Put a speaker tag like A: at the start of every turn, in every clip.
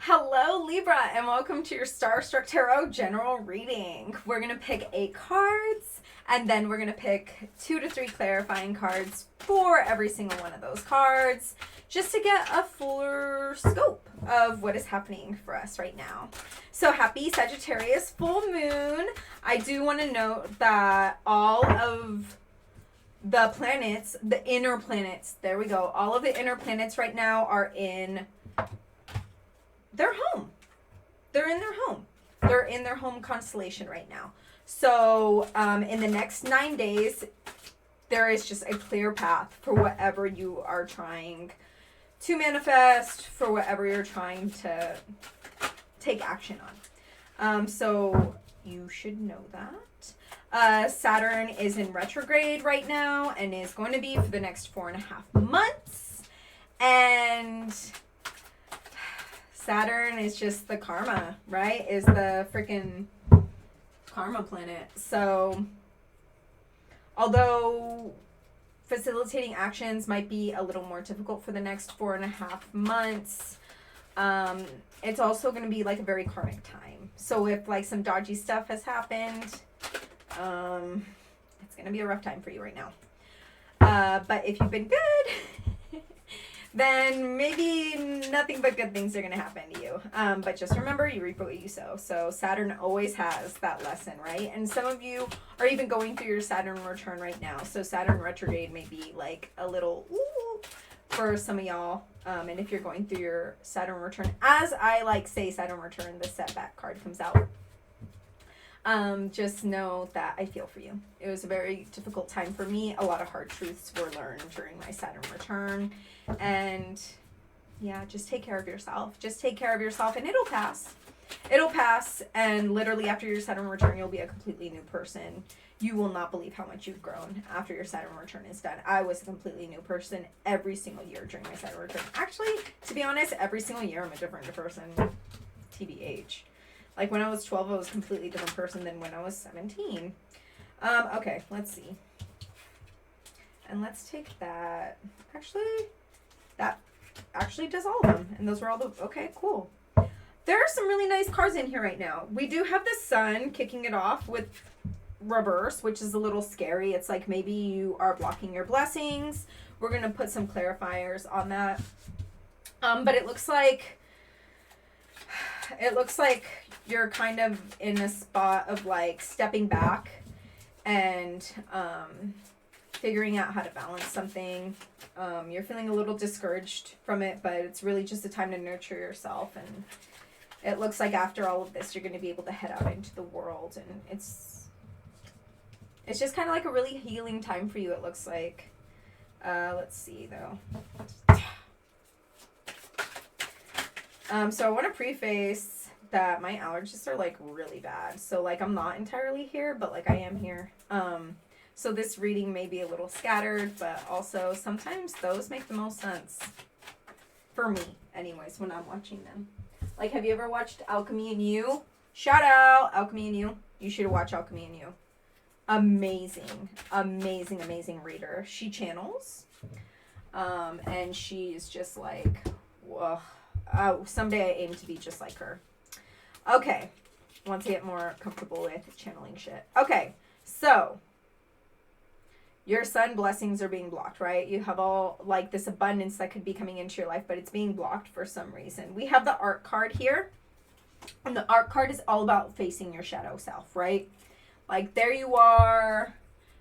A: Hello, Libra, and welcome to your Starstruck Tarot general reading. We're going to pick 8 cards, and then we're going to pick 2 to 3 clarifying cards for every single one of those cards, just to get a fuller scope of what is happening for us right now. So happy Sagittarius full moon. I do want to note that all of the planets, the inner planets, there we go, all of the inner planets right now are in their home. They're in their home. They're in their home constellation right now. So in the next 9 days, there is just a clear path for whatever you are trying to manifest, for whatever you're trying to take action on. So you should know that. Saturn is in retrograde right now and is going to be for the next 4.5 months. And Saturn is just the karma, right? Is the freaking karma planet. So, although facilitating actions might be a little more difficult for the next 4.5 months, it's also going to be like a very karmic time. So if like some dodgy stuff has happened, it's going to be a rough time for you right now. But if you've been good, then maybe nothing but good things are going to happen to you. But just remember, you reap what you sow. So Saturn always has that lesson, right? And some of you are even going through your Saturn return right now. So Saturn retrograde may be like a little ooh for some of y'all. And if you're going through your Saturn return, as I like say Saturn return, the setback card comes out. Just know that I feel for you. It was a very difficult time for me. A lot of hard truths were learned during my Saturn return. And yeah, just take care of yourself. Just take care of yourself and it'll pass. It'll pass. And literally after your Saturn return, you'll be a completely new person. You will not believe how much you've grown after your Saturn return is done. I was a completely new person every single year during my Saturn return. Actually, to be honest, every single year I'm a different person. TBH. Like when I was 12, I was a completely different person than when I was 17. Okay, let's see. And let's take that. Actually, that actually does all of them. And those were all the... Okay, cool. There are some really nice cards in here right now. We do have the sun kicking it off with reverse, which is a little scary. It's like maybe you are blocking your blessings. We're going to put some clarifiers on that. But it looks like you're kind of in a spot of like stepping back and figuring out how to balance something. You're feeling a little discouraged from it, but it's really just a time to nurture yourself. And it looks like after all of this, you're going to be able to head out into the world. And it's just kind of like a really healing time for you, it looks like. Let's see, though. So I want to preface that my allergies are like really bad. So like I'm not entirely here, but like I am here. So this reading may be a little scattered, but also sometimes those make the most sense. For me, anyways, when I'm watching them. Like, have you ever watched Alchemy and You? Shout out, Alchemy and You. You should watch Alchemy and You. Amazing, amazing, amazing reader. She channels. And she's just like, whoa. Someday I aim to be just like her. Okay. Want to get more comfortable with channeling shit. Okay. So, your sun blessings are being blocked, right? You have all like this abundance that could be coming into your life, but it's being blocked for some reason. We have the Arc card here. And the Arc card is all about facing your shadow self, right? Like there you are.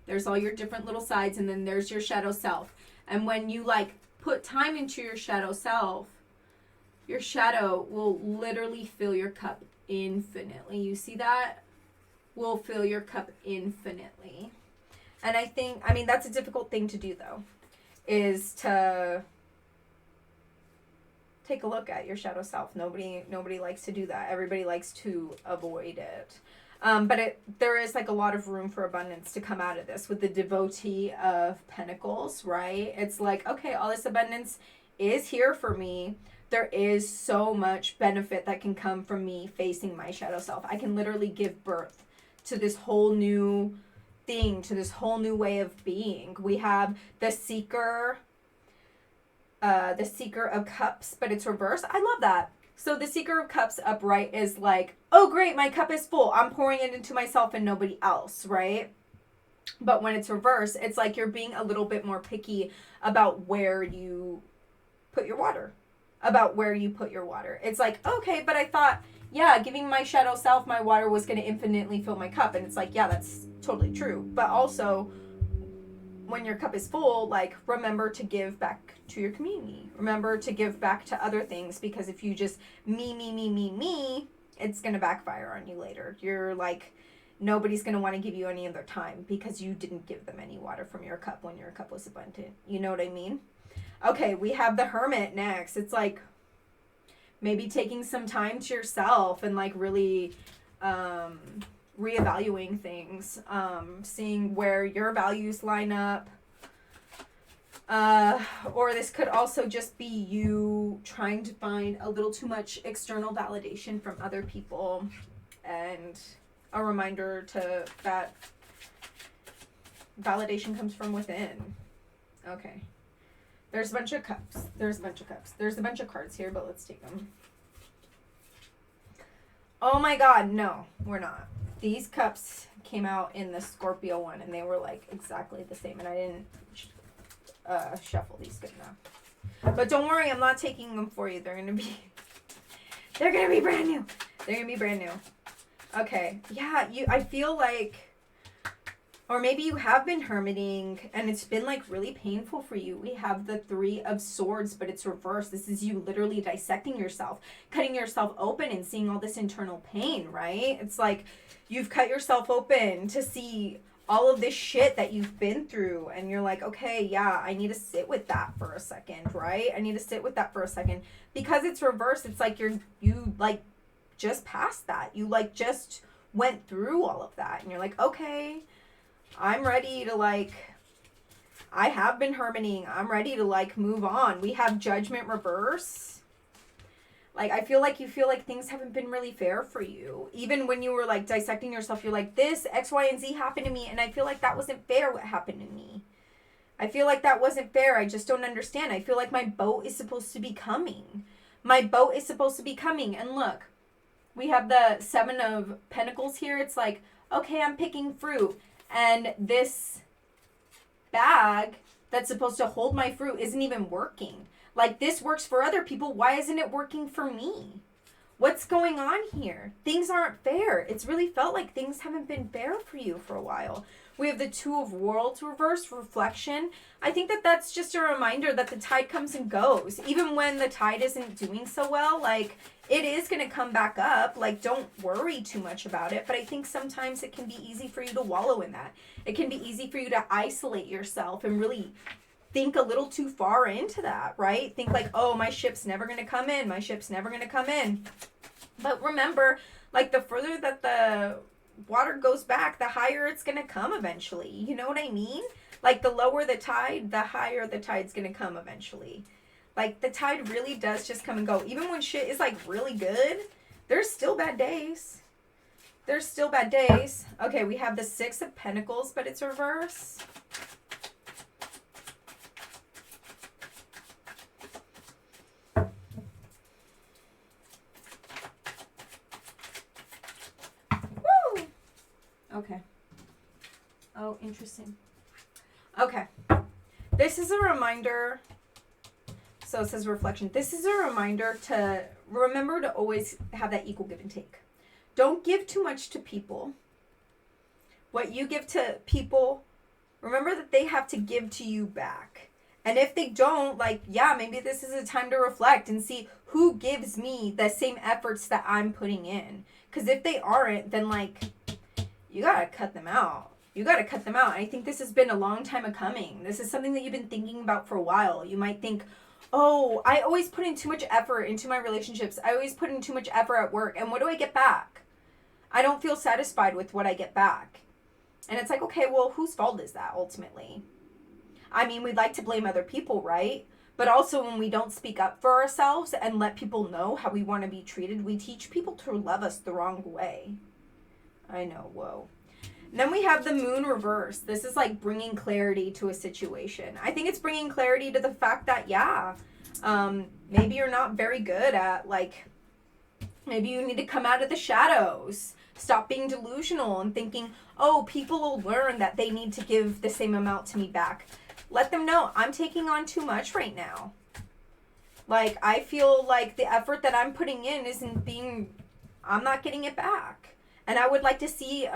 A: There's all your different little sides, and then there's your shadow self. And when you like put time into your shadow self, your shadow will literally fill your cup infinitely. You see that? Will fill your cup infinitely. And I mean, that's a difficult thing to do, though, is to take a look at your shadow self. Nobody likes to do that. Everybody likes to avoid it. But there is like a lot of room for abundance to come out of this with the Devotee of Pentacles, right? It's like, okay, all this abundance is here for me. There is so much benefit that can come from me facing my shadow self. I can literally give birth to this whole new thing, to this whole new way of being. We have the Seeker of Cups, but it's reversed. I love that. So the Seeker of Cups upright is like, oh great, my cup is full. I'm pouring it into myself and nobody else, right? But when it's reversed, it's like you're being a little bit more picky about where you put your water. It's like, okay, but I thought, yeah, giving my shadow self my water was going to infinitely fill my cup. And it's like, yeah, that's totally true. But also, when your cup is full, like, remember to give back to your community. Remember to give back to other things, because if you just me, it's going to backfire on you later. You're like, nobody's going to want to give you any of their time because you didn't give them any water from your cup when your cup was abundant. You know what I mean? Okay, we have the Hermit next. It's like maybe taking some time to yourself and like really reevaluating things, seeing where your values line up. Or this could also just be you trying to find a little too much external validation from other people, and a reminder to that validation comes from within. Okay. There's a bunch of cups. There's a bunch of cards here, but let's take them. Oh my god, no, we're not. These cups came out in the Scorpio one, and they were like exactly the same, and I didn't shuffle these good enough. But don't worry, I'm not taking them for you. They're gonna be brand new. Okay, yeah, I feel like, or maybe you have been hermiting and it's been like really painful for you. We have the Three of Swords, but it's reversed. This is you literally dissecting yourself, cutting yourself open and seeing all this internal pain, right? It's like you've cut yourself open to see all of this shit that you've been through, and you're like, okay, yeah, I need to sit with that for a second, right? Because it's reversed. It's like you like just passed that. You like just went through all of that, and you're like, okay, I'm ready to like, I have been hermiting. I'm ready to like move on. We have Judgment reverse. Like, I feel like you feel like things haven't been really fair for you. Even when you were like dissecting yourself, you're like, this X, Y, and Z happened to me, and I feel like that wasn't fair what happened to me. I feel like that wasn't fair. I just don't understand. I feel like my boat is supposed to be coming. And look, we have the Seven of Pentacles here. It's like, okay, I'm picking fruit, and this bag that's supposed to hold my fruit isn't even working. Like, this works for other people. Why isn't it working for me? What's going on here? Things aren't fair. It's really felt like things haven't been fair for you for a while. We have the Two of Worlds reverse, reflection. I think that that's just a reminder that the tide comes and goes. Even when the tide isn't doing so well, like, it is going to come back up. Like, don't worry too much about it. But I think sometimes it can be easy for you to wallow in that. It can be easy for you to isolate yourself and really think a little too far into that, right? Think like, oh, my ship's never going to come in. But remember, like, the further that the water goes back, the higher it's going to come eventually. You know what I mean? Like, the lower the tide, the higher the tide's going to come eventually. Like, the tide really does just come and go. Even when shit is, like, really good, there's still bad days. Okay, we have the Six of Pentacles, but it's reverse. Okay. Oh, interesting. Okay. This is a reminder. So it says reflection. This is a reminder to remember to always have that equal give and take. Don't give too much to people. What you give to people, remember that they have to give to you back. And if they don't, like, yeah, maybe this is a time to reflect and see who gives me the same efforts that I'm putting in. Because if they aren't, then, like, you gotta cut them out. I think this has been a long time coming. This is something that you've been thinking about for a while. You might think, oh, I always put in too much effort into my relationships. I always put in too much effort at work. And what do I get back? I don't feel satisfied with what I get back. And it's like, okay, well, whose fault is that ultimately? I mean, we'd like to blame other people, right? But also when we don't speak up for ourselves and let people know how we want to be treated, we teach people to love us the wrong way. I know, whoa. And then we have the Moon reverse. This is like bringing clarity to a situation. I think it's bringing clarity to the fact that, yeah, maybe you're not very good at like Maybe you need to come out of the shadows. Stop being delusional and thinking, oh, people will learn that they need to give the same amount to me back. Let them know I'm taking on too much right now. Like, I feel like the effort that I'm putting in I'm not getting it back. And I would like to see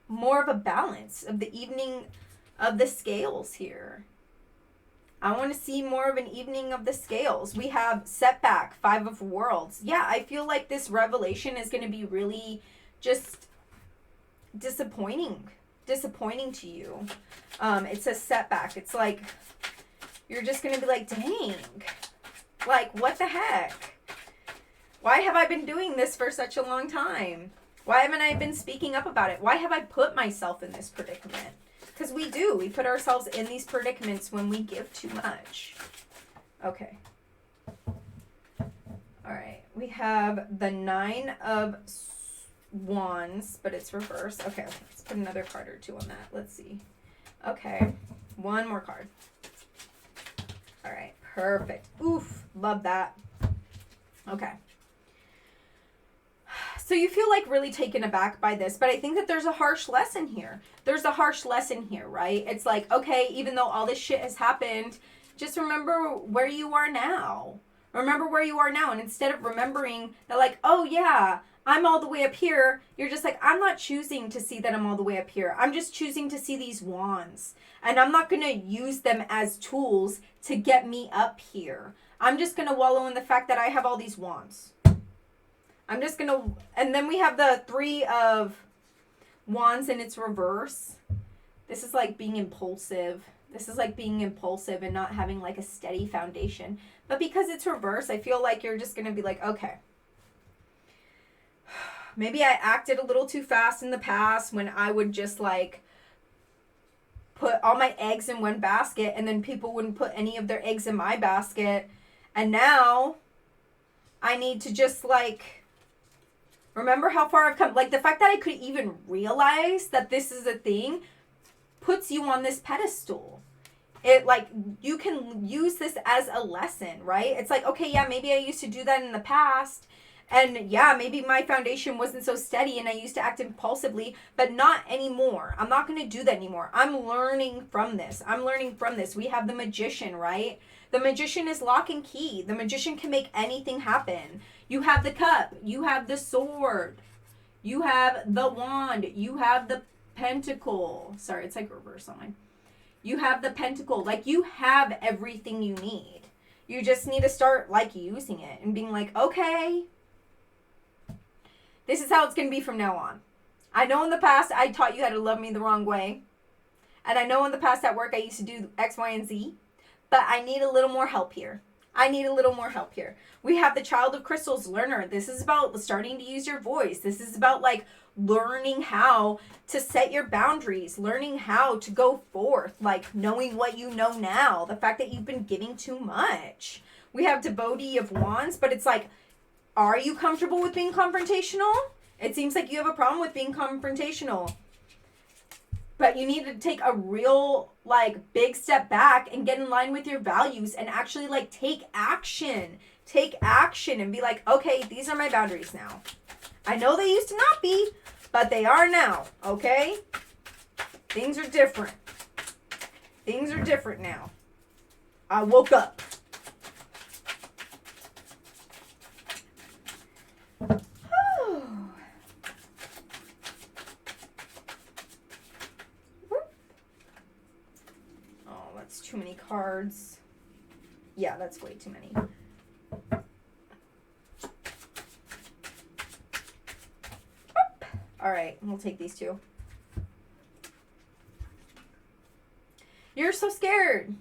A: more of a balance of the evening of the scales here. I want to see more of an evening of the scales. We have setback, 5 of Worlds. Yeah, I feel like this revelation is going to be really just disappointing to you. It's a setback. It's like, you're just going to be like, dang, like, what the heck? Why have I been doing this for such a long time? Why haven't I been speaking up about it? Why have I put myself in this predicament? Because we put ourselves in these predicaments when we give too much. Okay. All right. We have the 9 of Wands, but it's reversed. Okay, let's put another card or 2 on that. Let's see. Okay. 1 more card. All right. Perfect. Oof. Love that. Okay. So you feel like really taken aback by this, but I think that there's a harsh lesson here. There's a harsh lesson here, right? It's like, okay, even though all this shit has happened, just remember where you are now. Remember where you are now. And instead of remembering that, like, oh yeah, I'm all the way up here, you're just like, I'm not choosing to see that I'm all the way up here. I'm just choosing to see these wands. And I'm not going to use them as tools to get me up here. I'm just going to wallow in the fact that I have all these wands. I'm just going to... And then we have the 3 of Wands in its reverse. This is like being impulsive. This is like being impulsive and not having like a steady foundation. But because it's reverse, I feel like you're just going to be like, okay. Maybe I acted a little too fast in the past when I would just like put all my eggs in one basket and then people wouldn't put any of their eggs in my basket. And now I need to just like... Remember how far I've come. Like, the fact that I could even realize that this is a thing puts you on this pedestal. It, like, you can use this as a lesson, right? It's like, okay, yeah, maybe I used to do that in the past. And, yeah, maybe my foundation wasn't so steady and I used to act impulsively, but not anymore. I'm not going to do that anymore. I'm learning from this. We have the Magician, right? The Magician is lock and key. The Magician can make anything happen. You have the Cup. You have the Sword. You have the Wand. You have the Pentacle. Sorry, it's like reverse on mine. You have the Pentacle. Like, you have everything you need. You just need to start, like, using it and being like, okay, this is how it's going to be from now on. I know in the past I taught you how to love me the wrong way. And I know in the past at work I used to do X, Y, and Z. But I need a little more help here. We have the Child of Crystals learner. This is about starting to use your voice. This is about like learning how to set your boundaries, learning how to go forth, like knowing what you know now, the fact that you've been giving too much. We have Devotee of Wands, but it's like, are you comfortable with being confrontational? It seems like you have a problem with being confrontational. But you need to take a real, like, big step back and get in line with your values and actually, like, take action. Take action and be like, okay, these are my boundaries now. I know they used to not be, but they are now, okay? Things are different. Things are different now. I woke up. Too many cards. Yeah, that's way too many. All right, we'll take these 2. You're so scared.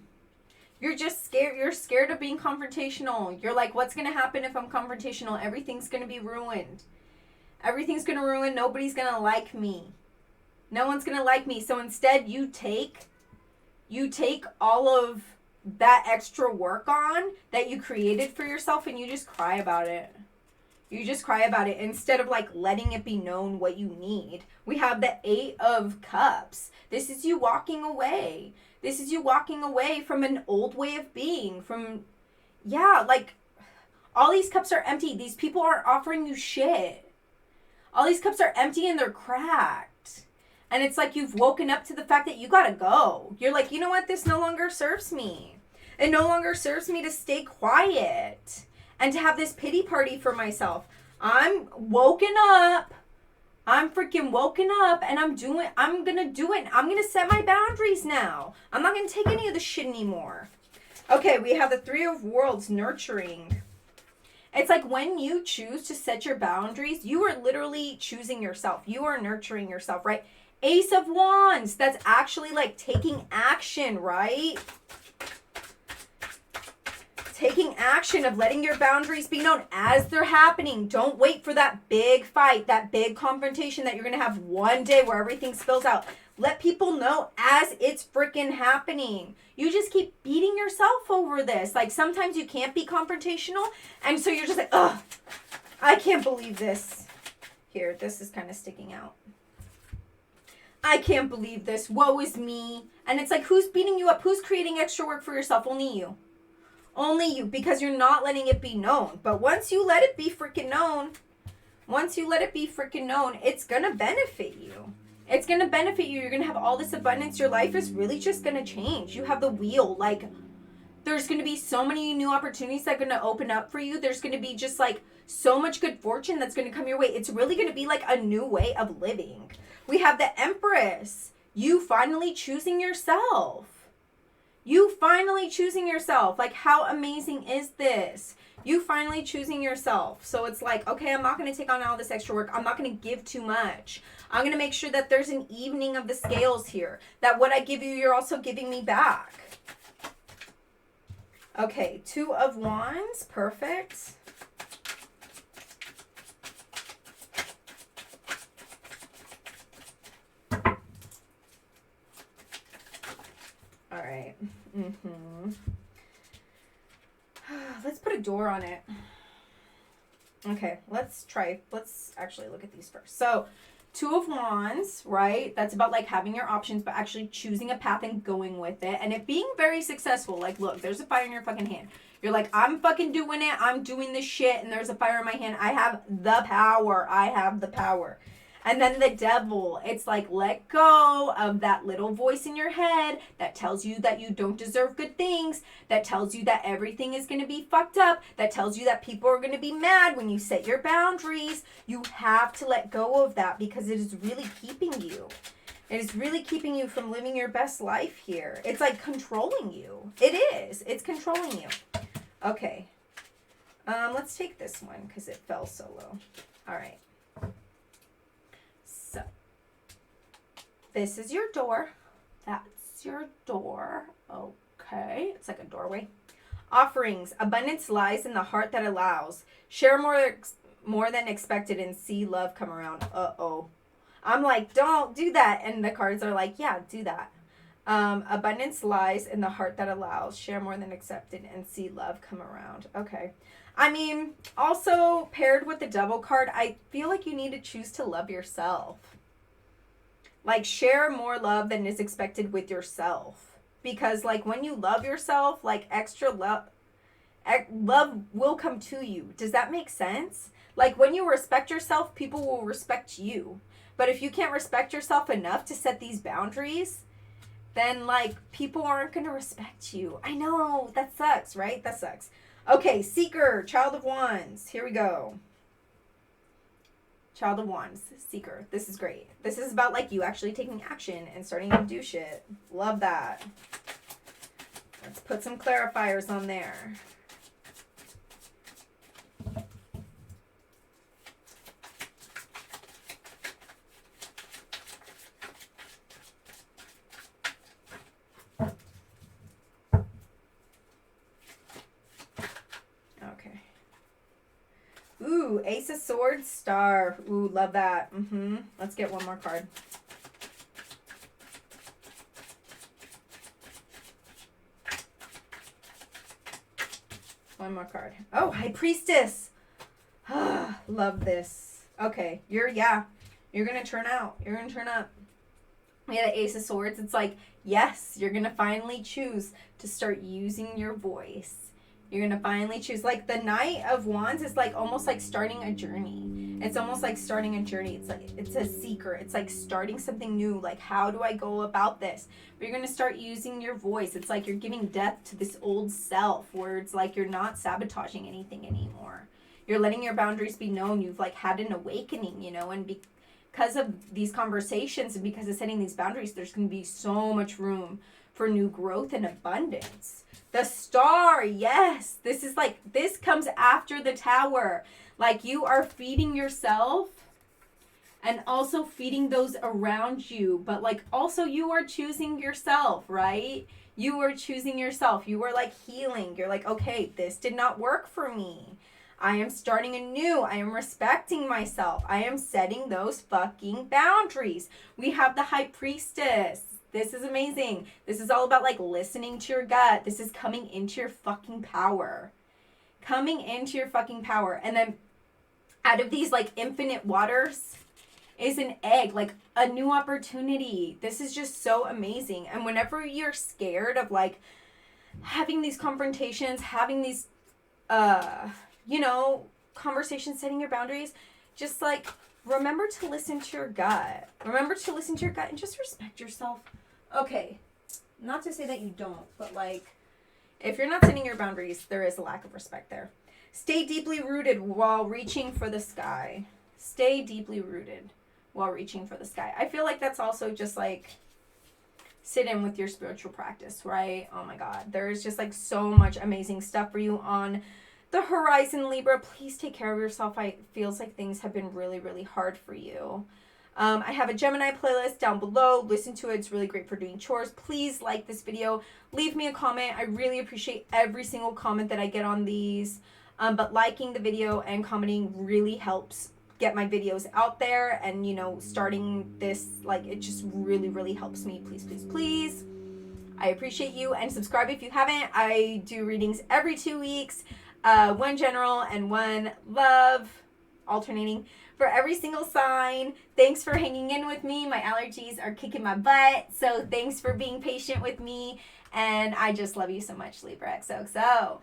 A: You're just scared. You're scared of being confrontational. You're like, what's going to happen if I'm confrontational? Everything's going to be ruined. Everything's going to ruin. Nobody's going to like me. No one's going to like me. So instead, you take all of that extra work on that you created for yourself and you just cry about it. You just cry about it instead of like letting it be known what you need. We have the 8 of Cups. This is you walking away. This is you walking away from an old way of being. From, yeah, like All these cups are empty. These people aren't offering you shit. All these cups are empty and they're cracked. And it's like you've woken up to the fact that you gotta go. You're like, you know what? This no longer serves me. It no longer serves me to stay quiet and to have this pity party for myself. I'm woken up. I'm freaking woken up and I'm gonna do it. I'm gonna set my boundaries now. I'm not gonna take any of this shit anymore. Okay, we have the Three of Worlds, nurturing. It's like when you choose to set your boundaries, you are literally choosing yourself. You are nurturing yourself, right? Ace of Wands, that's actually like taking action, right? Taking action of letting your boundaries be known as they're happening. Don't wait for that big fight, that big confrontation that you're going to have one day where everything spills out. Let people know as it's freaking happening. You just keep beating yourself over this. Like sometimes you can't be confrontational. And so you're just like, ugh, I can't believe this. Here, this is kind of sticking out. I can't believe this. Woe is me. And it's like, who's beating you up? Who's creating extra work for yourself? Only you. Only you, because you're not letting it be known. But once you let it be freaking known, it's going to benefit you. It's going to benefit you. You're going to have all this abundance. Your life is really just going to change. You have the wheel. Like, there's going to be so many new opportunities that are going to open up for you. There's going to be just like so much good fortune that's going to come your way. It's really going to be like a new way of living. We have the Empress. You finally choosing yourself. You finally choosing yourself. Like, how amazing is this? You finally choosing yourself. So it's like, okay, I'm not going to take on all this extra work. I'm not going to give too much. I'm going to make sure that there's an evening of the scales here. That what I give you, you're also giving me back. Okay, Two of Wands. Perfect. All right. Let's put a door on it. Okay, let's actually look at these first. So, Two of Wands, right? That's about like having your options, but actually choosing a path and going with it. And it being very successful. Like, look, there's a fire in your fucking hand. You're like, I'm fucking doing it. I'm doing this shit. And there's a fire in my hand. I have the power. I have the power. And then the Devil, it's like, let go of that little voice in your head that tells you that you don't deserve good things, that tells you that everything is going to be fucked up, that tells you that people are going to be mad when you set your boundaries. You have to let go of that because it is really keeping you. It is really keeping you from living your best life here. It's like controlling you. It is. It's controlling you. Okay. Let's take this one because it fell so low. All right. So, this is your door. That's your door. Okay. It's like a doorway. Offerings. Abundance lies in the heart that allows. Share more than expected and see love come around. Uh-oh. I'm like, don't do that. And the cards are like, yeah, do that. Abundance lies in the heart that allows. Share more than accepted and see love come around. Okay. I mean, also paired with the Devil card, I feel like you need to choose to love yourself. Like, share more love than is expected with yourself. Because, like, when you love yourself, like, extra love will come to you. Does that make sense? Like, when you respect yourself, people will respect you. But if you can't respect yourself enough to set these boundaries, then, like, people aren't going to respect you. I know. That sucks, right? That sucks. Okay, Seeker, Child of Wands. Here we go. Child of Wands, Seeker. This is great. This is about, like, you actually taking action and starting to do shit. Love that. Let's put some clarifiers on there. Ooh, Ace of Swords, Star. Ooh, love that. Let's get one more card. One more card. Oh, High Priestess. Love this. Okay, you're gonna turn out. You're gonna turn up. We had an Ace of Swords. It's like, yes, you're gonna finally choose to start using your voice. You're going to finally choose. Like the Knight of Wands is like almost like starting a journey. It's almost like starting a journey. It's like, it's a secret. It's like starting something new. Like, how do I go about this? But you're going to start using your voice. It's like you're giving death to this old self where it's like you're not sabotaging anything anymore. You're letting your boundaries be known. You've like had an awakening, you know, and because of these conversations and because of setting these boundaries, there's going to be so much room for new growth and abundance. The Star, yes. This is like, this comes after the Tower. Like you are feeding yourself and also feeding those around you. But like also you are choosing yourself, right? You are choosing yourself. You are like healing. You're like, okay, this did not work for me. I am starting anew. I am respecting myself. I am setting those fucking boundaries. We have the High Priestess. This is amazing. This is all about like listening to your gut. This is coming into your fucking power. Coming into your fucking power. And then out of these like infinite waters is an egg, like a new opportunity. This is just so amazing. And whenever you're scared of like having these confrontations, having these, you know, conversations, setting your boundaries, just like remember to listen to your gut. Remember to listen to your gut and just respect yourself. Okay, not to say that you don't, but like, if you're not setting your boundaries, there is a lack of respect there. Stay deeply rooted while reaching for the sky. Stay deeply rooted while reaching for the sky. I feel like that's also just like, sit in with your spiritual practice, right? Oh my God, there is just like so much amazing stuff for you on the horizon, Libra. Please take care of yourself. It feels like things have been really, really hard for you. I have a Gemini playlist down below. Listen to it. It's really great for doing chores. Please like this video. Leave me a comment. I really appreciate every single comment that I get on these. But liking the video and commenting really helps get my videos out there. And, you know, starting this, like, it just really, really helps me. Please, please, please. I appreciate you. And subscribe if you haven't. I do readings every 2 weeks. One general and one love, alternating for every single sign. Thanks for hanging in with me. My allergies are kicking my butt, so thanks for being patient with me, and I just love you so much, Libra XOXO.